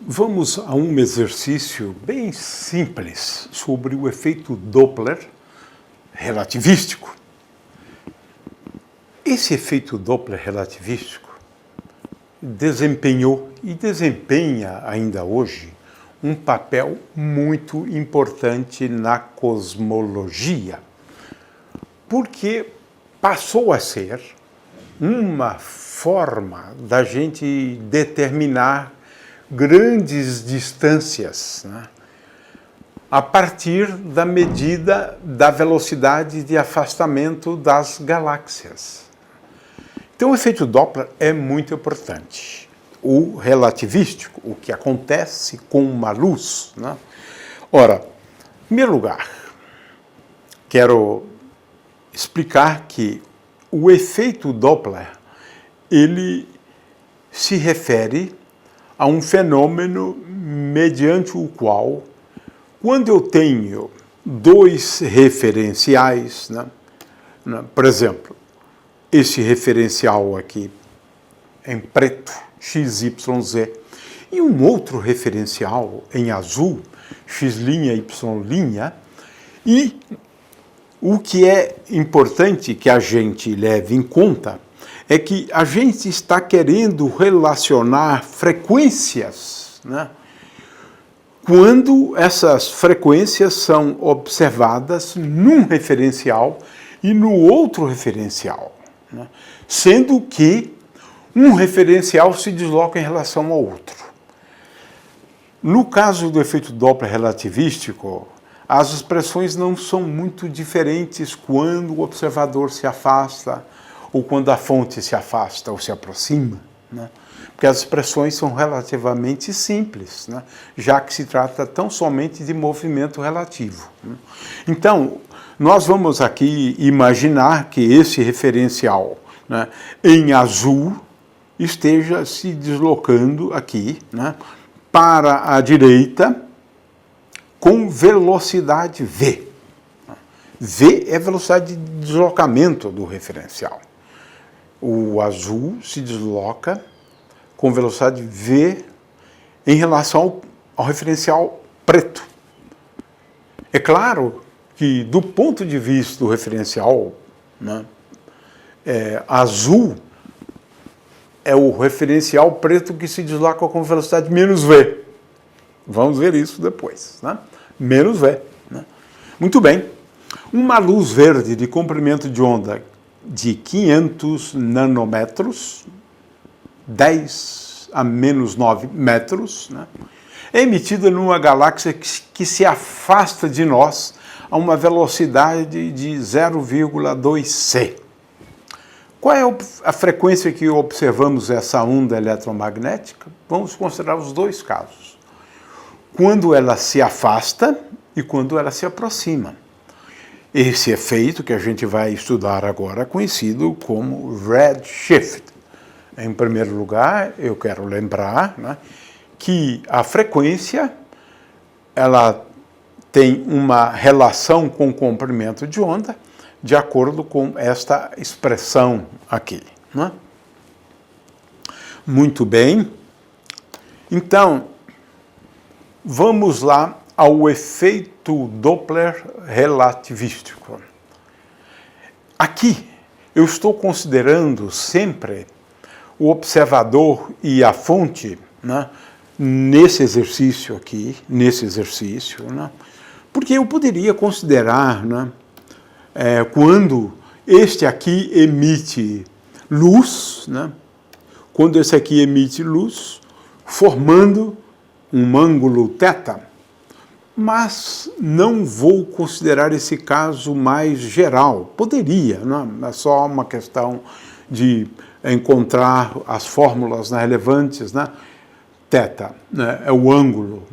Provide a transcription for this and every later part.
Vamos a um exercício bem simples sobre o efeito Doppler relativístico. Esse efeito Doppler relativístico desempenhou e desempenha ainda hoje um papel muito importante na cosmologia, porque passou a ser uma forma da gente determinar grandes distâncias, né, a partir da medida da velocidade de afastamento das galáxias. Então, o efeito Doppler é muito importante. O relativístico, o que acontece com uma luz, né? Ora, em primeiro lugar, quero explicar que o efeito Doppler, ele se refere a um fenômeno mediante o qual, quando eu tenho dois referenciais, né, por exemplo, esse referencial aqui em preto, x, y, z, e um outro referencial em azul, x', y', e o que é importante que a gente leve em conta é que a gente está querendo relacionar frequências, né, quando essas frequências são observadas num referencial e no outro referencial, né, sendo que um referencial se desloca em relação ao outro. No caso do efeito Doppler relativístico, as expressões não são muito diferentes quando o observador se afasta ou quando a fonte se afasta ou se aproxima, né? Porque as expressões são relativamente simples, né? Já que se trata tão somente de movimento relativo, né? Então, nós vamos aqui imaginar que esse referencial, né, em azul esteja se deslocando aqui, né, para a direita com velocidade v. V é a velocidade de deslocamento do referencial. O azul se desloca com velocidade v em relação ao referencial preto. É claro que, do ponto de vista do referencial, né, azul é o referencial preto que se desloca com velocidade menos v. Vamos ver isso depois, né? Menos v, né? Muito bem. Uma luz verde de comprimento de onda de 500 nanômetros, 10 a menos 9 metros, né, é emitida numa galáxia que se afasta de nós a uma velocidade de 0,2 c. Qual é a frequência que observamos essa onda eletromagnética? Vamos considerar os dois casos. Quando ela se afasta e quando ela se aproxima. Esse efeito que a gente vai estudar agora é conhecido como redshift. Em primeiro lugar, eu quero lembrar, né, que a frequência ela tem uma relação com o comprimento de onda de acordo com esta expressão aqui, né? Muito bem. Então, vamos lá ao efeito Doppler relativístico. Aqui, eu estou considerando sempre o observador e a fonte, né, nesse exercício aqui, né, porque eu poderia considerar, né, quando este aqui emite luz, né, quando esse aqui emite luz, formando um ângulo θ, mas não vou considerar esse caso mais geral. Poderia, não é só uma questão de encontrar as fórmulas, né, relevantes, né? θ, né, é o ângulo.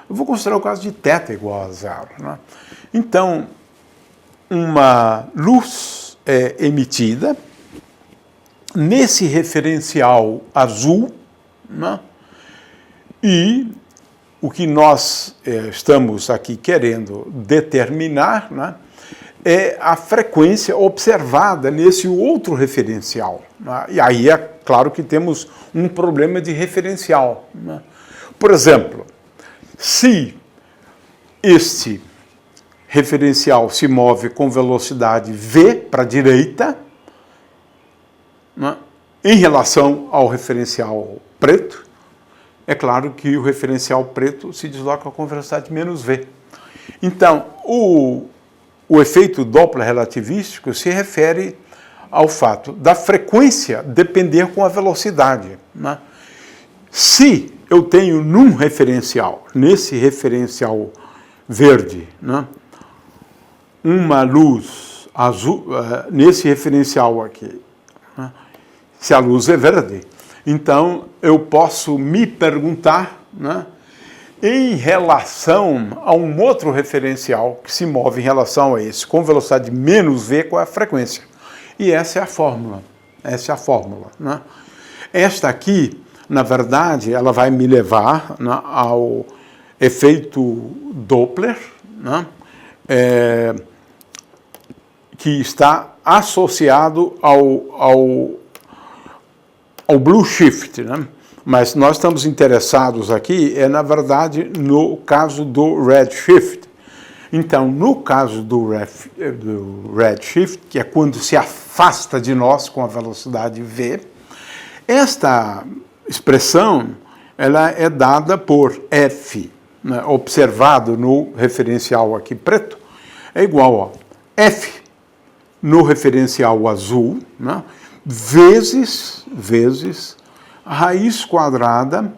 Eu vou considerar o caso de θ igual a zero, né? Então, uma luz é emitida nesse referencial azul, né? E o que nós estamos aqui querendo determinar, né, é a frequência observada nesse outro referencial, né? E aí é claro que temos um problema de referencial, né? Por exemplo, se este referencial se move com velocidade v para a direita, né, em relação ao referencial preto, é claro que o referencial preto se desloca com velocidade menos v. Então, o efeito Doppler relativístico se refere ao fato da frequência depender com a velocidade, né? Se eu tenho num referencial, nesse referencial verde, né, uma luz azul, nesse referencial aqui, né, se a luz é verde, então eu posso me perguntar, né, em relação a um outro referencial que se move em relação a esse, com velocidade menos v, qual é a frequência? E essa é a fórmula. Essa é a fórmula, né? Esta aqui, na verdade, ela vai me levar, né, ao efeito Doppler, né, que está associado ao Blue Shift, né? Mas nós estamos interessados aqui, na verdade, no caso do Red Shift. Então, no caso do Red Shift, que é quando se afasta de nós com a velocidade v, esta expressão ela é dada por f, né, observado no referencial aqui preto, é igual a f no referencial azul, né, vezes a raiz quadrada.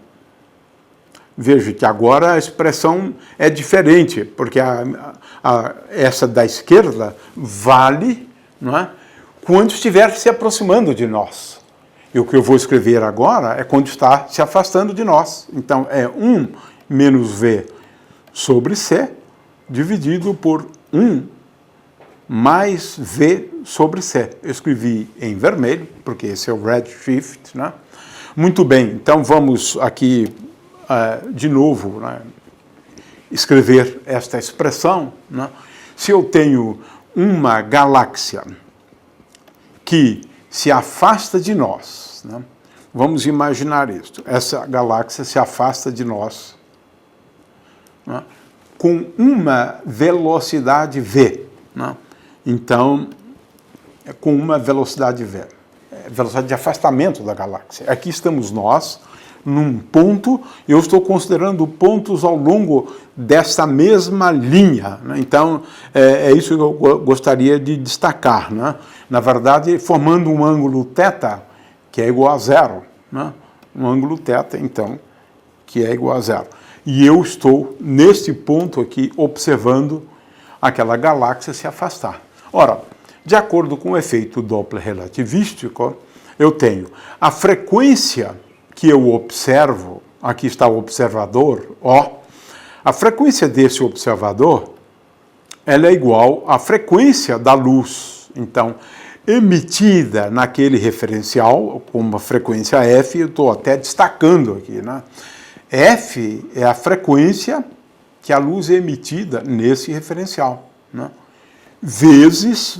Veja que agora a expressão é diferente, porque essa da esquerda vale, não é, quando estiver se aproximando de nós. E o que eu vou escrever agora é quando está se afastando de nós. Então, é 1 menos v sobre c, dividido por 1 mais v sobre c. Eu escrevi em vermelho, porque esse é o red shift, né? Muito bem, então vamos aqui, de novo, né, escrever esta expressão, né? Se eu tenho uma galáxia que se afasta de nós, né? Vamos imaginar isto, essa galáxia se afasta de nós, né, com uma velocidade v, né? Então, com uma velocidade v, velocidade de afastamento da galáxia. Aqui estamos nós, num ponto, eu estou considerando pontos ao longo dessa mesma linha, né? Então, é isso que eu gostaria de destacar, né? Na verdade, formando um ângulo θ, que é igual a zero, né? Um ângulo θ, então, que é igual a zero. E eu estou, neste ponto aqui, observando aquela galáxia se afastar. Ora, de acordo com o efeito Doppler relativístico, eu tenho a frequência que eu observo, aqui está o observador, ó, a frequência desse observador, ela é igual à frequência da luz. Então, emitida naquele referencial, com uma frequência f, eu estou até destacando aqui, né? F é a frequência que a luz é emitida nesse referencial, né? Vezes,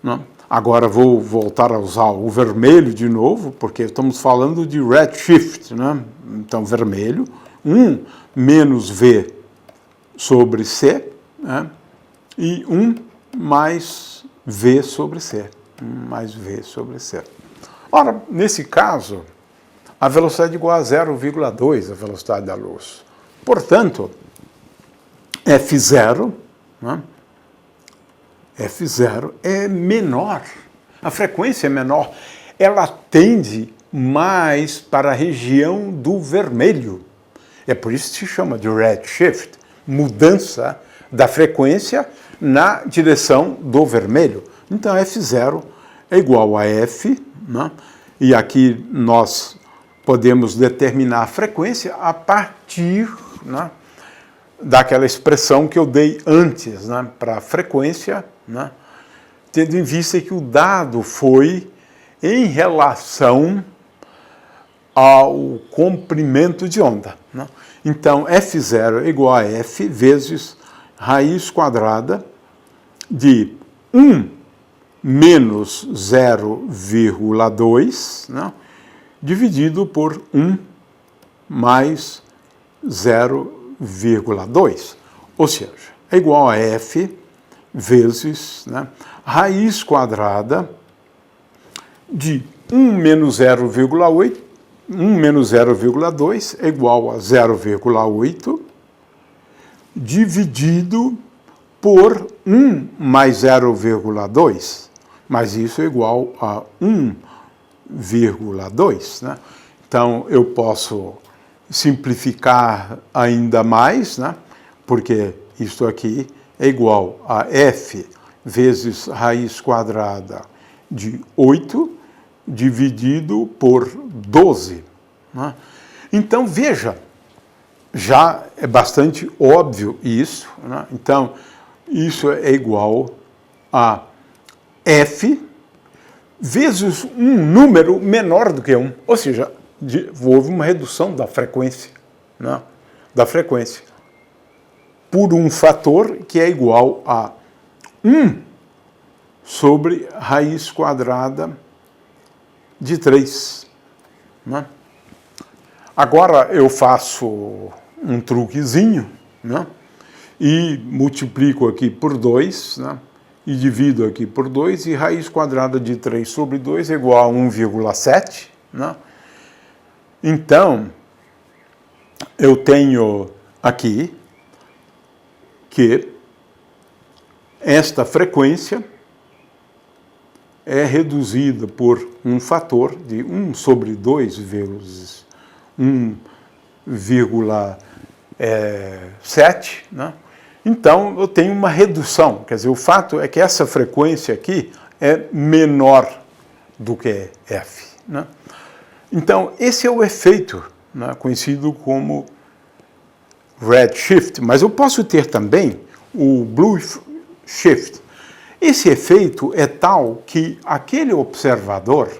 né? Agora vou voltar a usar o vermelho de novo, porque estamos falando de redshift, né? Então, vermelho, 1 menos v sobre c, né? E 1 mais v sobre c, 1 mais v sobre c. Ora, nesse caso, a velocidade é igual a 0,2, a velocidade da luz. Portanto, f0, né? F0 é menor, a frequência é menor, ela tende mais para a região do vermelho. É por isso que se chama de redshift, mudança da frequência na direção do vermelho. Então, F0 é igual a F, né? E aqui nós podemos determinar a frequência a partir, né, daquela expressão que eu dei antes, né, para a frequência, né, tendo em vista que o dado foi em relação ao comprimento de onda, né? Então, F0 é igual a F vezes raiz quadrada de 1 menos 0,2, né, dividido por 1 mais 0,2. Ou seja, é igual a f vezes, né, raiz quadrada de 1 menos 0,8, 1 menos 0,2 é igual a 0,8 dividido por 1 mais 0,2, mas isso é igual a 1,2, né? Então, eu posso simplificar ainda mais, né? Porque isso aqui é igual a f vezes raiz quadrada de 8 dividido por 12. Né? Então, veja, já é bastante óbvio isso. Né? Então, isso é igual a f vezes um número menor do que 1. Ou seja, houve uma redução da frequência, né? Da frequência, por um fator que é igual a 1 sobre raiz quadrada de 3. Né? Agora eu faço um truquezinho, né? E multiplico aqui por 2, né? E divido aqui por 2, e raiz quadrada de 3 sobre 2 é igual a 1,7. Né? Então, eu tenho aqui que esta frequência é reduzida por um fator de 1 sobre 2 vezes 1,7, né? Então, eu tenho uma redução. Quer dizer, o fato é que essa frequência aqui é menor do que f. Né? Então, esse é o efeito, né, conhecido como redshift. Mas eu posso ter também o blue shift. Esse efeito é tal que aquele observador,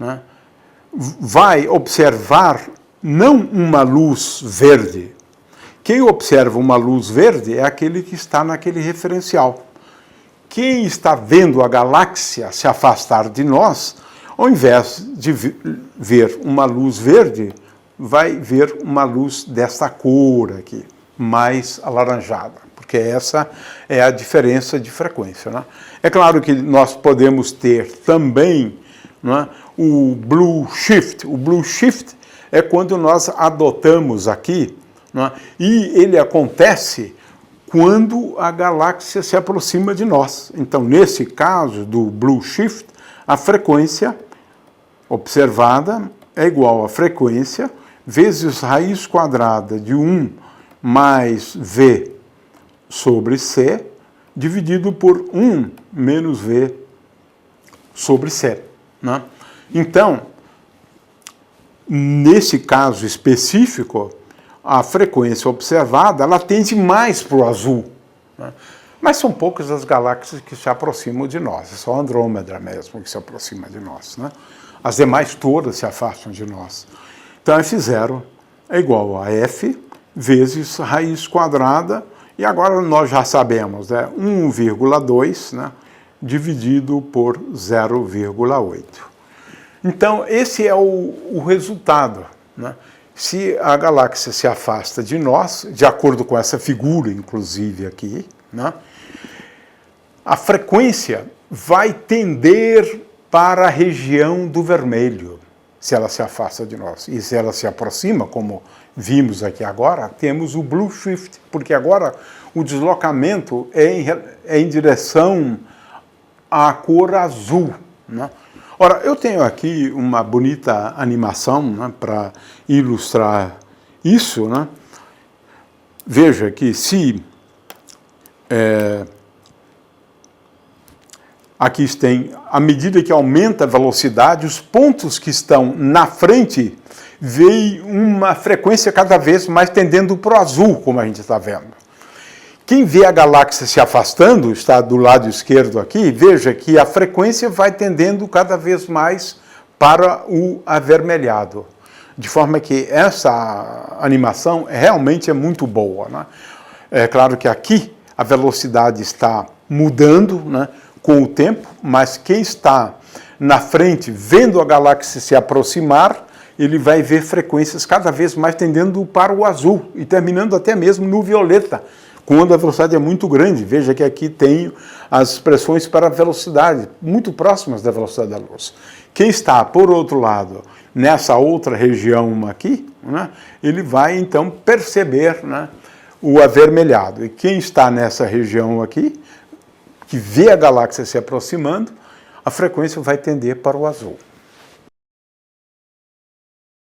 né, vai observar não uma luz verde. Quem observa uma luz verde é aquele que está naquele referencial. Quem está vendo a galáxia se afastar de nós, ao invés de ver uma luz verde, vai ver uma luz desta cor aqui, mais alaranjada, porque essa é a diferença de frequência. Né? É claro que nós podemos ter também, né, o blue shift. O blue shift é quando nós adotamos aqui, né, e ele acontece quando a galáxia se aproxima de nós. Então, nesse caso do blue shift, a frequência observada é igual a frequência vezes raiz quadrada de 1 mais v sobre c, dividido por 1 menos v sobre c. Né? Então, nesse caso específico, a frequência observada ela tende mais para o azul. Né? Mas são poucas as galáxias que se aproximam de nós. É só a Andrômeda mesmo que se aproxima de nós. Né? As demais todas se afastam de nós. Então, F0 é igual a F vezes raiz quadrada, e agora nós já sabemos, né, 1,2, né, dividido por 0,8. Então, esse é o resultado. Né? Se a galáxia se afasta de nós, de acordo com essa figura, inclusive aqui, né, a frequência vai tender para a região do vermelho, se ela se afasta de nós. E se ela se aproxima, como vimos aqui agora, temos o blue shift, porque agora o deslocamento é em direção à cor azul. Né? Ora, eu tenho aqui uma bonita animação, né, para ilustrar isso. Né? Veja que se aqui tem, à medida que aumenta a velocidade, os pontos que estão na frente veem uma frequência cada vez mais tendendo para o azul, como a gente está vendo. Quem vê a galáxia se afastando, está do lado esquerdo aqui, veja que a frequência vai tendendo cada vez mais para o avermelhado. De forma que essa animação realmente é muito boa. Né? É claro que aqui a velocidade está mudando, né, com o tempo, mas quem está na frente, vendo a galáxia se aproximar, ele vai ver frequências cada vez mais tendendo para o azul e terminando até mesmo no violeta, quando a velocidade é muito grande. Veja que aqui tenho as expressões para a velocidade, muito próximas da velocidade da luz. Quem está, por outro lado, nessa outra região aqui, né, ele vai então perceber, né, o avermelhado. E quem está nessa região aqui, que vê a galáxia se aproximando, a frequência vai tender para o azul.